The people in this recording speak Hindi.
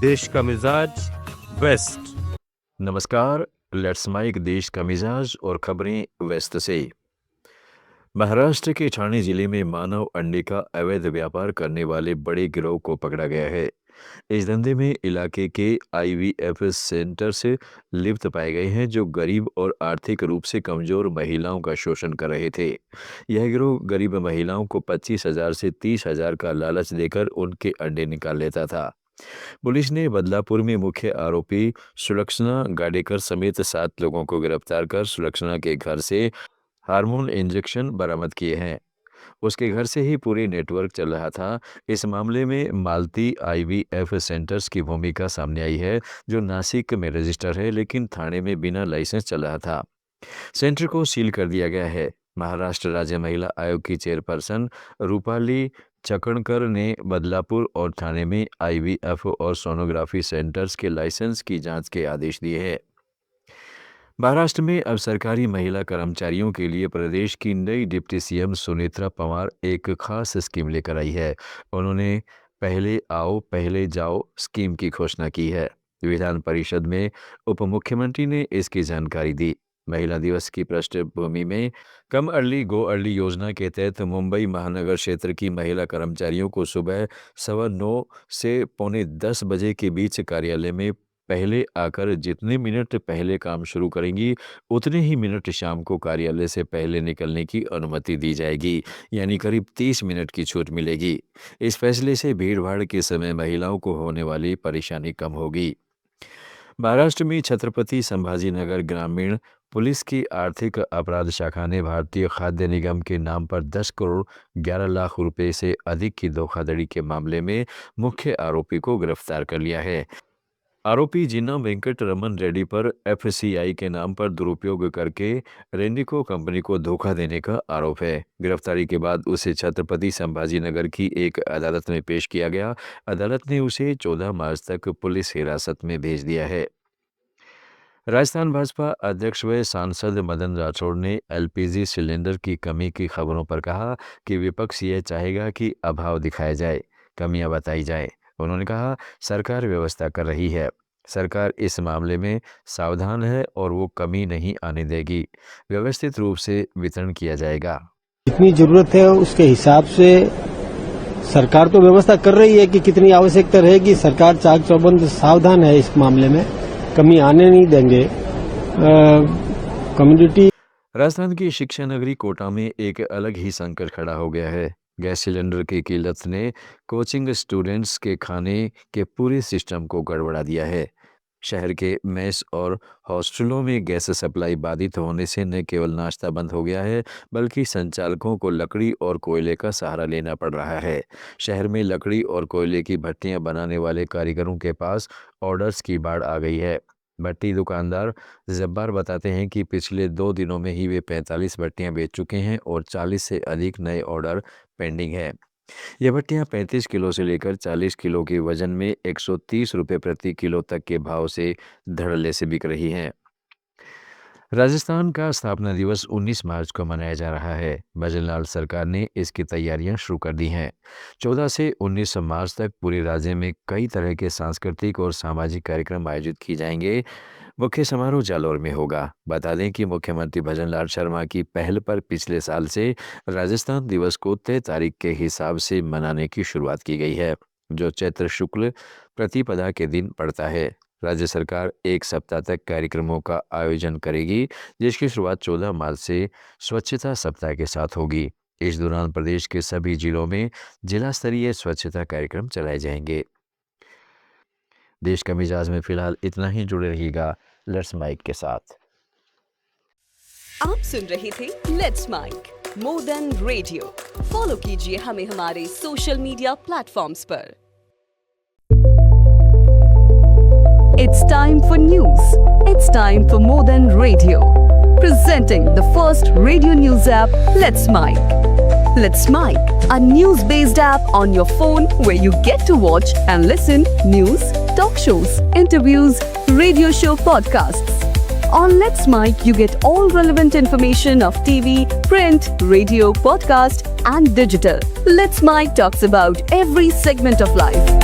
देश का मिजाज वेस्ट। नमस्कार, लेट्स माइक देश का मिजाज और खबरें वेस्ट से। महाराष्ट्र के ठाणे जिले में मानव अंडे का अवैध व्यापार करने वाले बड़े गिरोह को पकड़ा गया है। इस धंधे में इलाके के IVF सेंटर से लिप्त पाए गए हैं जो गरीब और आर्थिक रूप से कमजोर महिलाओं का शोषण कर रहे थे। यह गिरोह गरीब महिलाओं को 25,000 से 30,000 का लालच देकर उनके अंडे निकाल लेता था। पुलिस ने बदलापुर में मुख्य आरोपी सुलक्षणा गाडेकर समेत 7 लोगों को गिरफ्तार कर सुलक्षणा के घर से हार्मोन इंजेक्शन बरामद किए हैं। उसके घर से ही पूरी नेटवर्क चल रहा था। इस मामले में मालती IVF सेंटर्स की भूमिका सामने आई है, जो नासिक में रजिस्टर है लेकिन थाने में बिना लाइसेंस चल रहा था। सेंटर को सील कर दिया गया है। महाराष्ट्र राज्य महिला आयोग की चेयरपर्सन रूपाली चकणकर ने बदलापुर और थाने में IVF और सोनोग्राफी सेंटर्स के लाइसेंस की जांच के आदेश दिए हैं। महाराष्ट्र में अब सरकारी महिला कर्मचारियों के लिए प्रदेश की नई डिप्टी CM सुनेत्रा पवार एक खास स्कीम लेकर आई है। उन्होंने पहले आओ पहले जाओ स्कीम की घोषणा की है। विधान परिषद में उप मुख्यमंत्री ने इसकी जानकारी दी। महिला दिवस की पृष्ठभूमि में कम अर्ली गो अर्ली योजना के तहत मुंबई महानगर क्षेत्र की महिला कर्मचारियों को सुबह 9:15 से 9:45 बजे के बीच कार्यालय में पहले आकर जितने मिनट पहले काम शुरू करेंगी उतने ही मिनट शाम को कार्यालय से पहले निकलने की अनुमति दी जाएगी, यानी करीब 30 मिनट की छूट मिलेगी। इस फैसले से भीड़भाड़ के समय महिलाओं को होने वाली परेशानी कम होगी। महाराष्ट्र में छत्रपति संभाजीनगर ग्रामीण पुलिस की आर्थिक अपराध शाखा ने भारतीय खाद्य निगम के नाम पर 10 करोड़ 11 लाख रुपए से अधिक की धोखाधड़ी के मामले में मुख्य आरोपी को गिरफ्तार कर लिया है। आरोपी जिन्ना वेंकट रमन रेड्डी पर FCI के नाम पर दुरुपयोग करके रेंडिको कंपनी को धोखा देने का आरोप है। गिरफ्तारी के बाद उसे छत्रपति संभाजीनगर की एक अदालत में पेश किया गया। अदालत ने उसे 14 मार्च तक पुलिस हिरासत में भेज दिया है। राजस्थान भाजपा अध्यक्ष व सांसद मदन राठौड़ ने LPG सिलेंडर की कमी की खबरों पर कहा कि विपक्ष यह चाहेगा कि अभाव दिखाया जाए, कमियां बताई जाए। उन्होंने कहा, सरकार व्यवस्था कर रही है। सरकार इस मामले में सावधान है और वो कमी नहीं आने देगी। व्यवस्थित रूप से वितरण किया जाएगा। जितनी जरूरत है उसके हिसाब से सरकार तो व्यवस्था कर रही है कि कितनी आवश्यकता रहेगी। सरकार चाक चौबंद सावधान है, इस मामले में कमी आने नहीं देंगे। कम्युनिटी राजस्थान की शिक्षा नगरी कोटा में एक अलग ही संकट खड़ा हो गया है। गैस सिलेंडर की किल्लत ने कोचिंग स्टूडेंट्स के खाने के पूरे सिस्टम को गड़बड़ा दिया है। शहर के मेस और हॉस्टलों में गैस सप्लाई बाधित होने से न केवल नाश्ता बंद हो गया है, बल्कि संचालकों को लकड़ी और कोयले का सहारा लेना पड़ रहा है। शहर में लकड़ी और कोयले की भट्टियां बनाने वाले कारीगरों के पास ऑर्डर्स की बाढ़ आ गई है। भट्टी दुकानदार जब्बार बताते हैं कि पिछले 2 दिनों में ही वे 45 भट्टियां बेच चुके हैं और 40 से अधिक नए ऑर्डर पेंडिंग है। ये भट्टियां 35 किलो से लेकर 40 किलो के वजन में 130 रुपये प्रति किलो तक के भाव से धड़ल्ले से बिक रही हैं। राजस्थान का स्थापना दिवस 19 मार्च को मनाया जा रहा है। भजनलाल सरकार ने इसकी तैयारियां शुरू कर दी हैं। 14 से 19 मार्च तक पूरे राज्य में कई तरह के सांस्कृतिक और सामाजिक कार्यक्रम आयोजित किए जाएंगे। मुख्य समारोह जालौर में होगा। बता दें कि मुख्यमंत्री भजनलाल शर्मा की पहल पर पिछले साल से राजस्थान दिवस को तय तारीख के हिसाब से मनाने की शुरुआत की गई है, जो चैत्र शुक्ल प्रतिपदा के दिन पड़ता है। राज्य सरकार 1 सप्ताह तक कार्यक्रमों का आयोजन करेगी, जिसकी शुरुआत 14 मार्च से स्वच्छता सप्ताह के साथ होगी। इस दौरान प्रदेश के सभी जिलों में जिला स्तरीय स्वच्छता कार्यक्रम चलाए जाएंगे। देश का मिजाज में फिलहाल इतना ही। जुड़े रहिएगा लेट्स माइक के साथ। आप सुन रहे थे let's mike more than radio. Follow कीजिए हमें हमारे सोशल मीडिया प्लेटफॉर्म्स पर। It's time for news. It's time for more than radio. Presenting the first radio news app, Let's Mic. Let's Mic, a news-based app on your phone where you get to watch and listen news, talk shows, interviews, radio show podcasts. On Let's Mic, you get all relevant information of TV, print, radio, podcast, and digital. Let's Mic talks about every segment of life.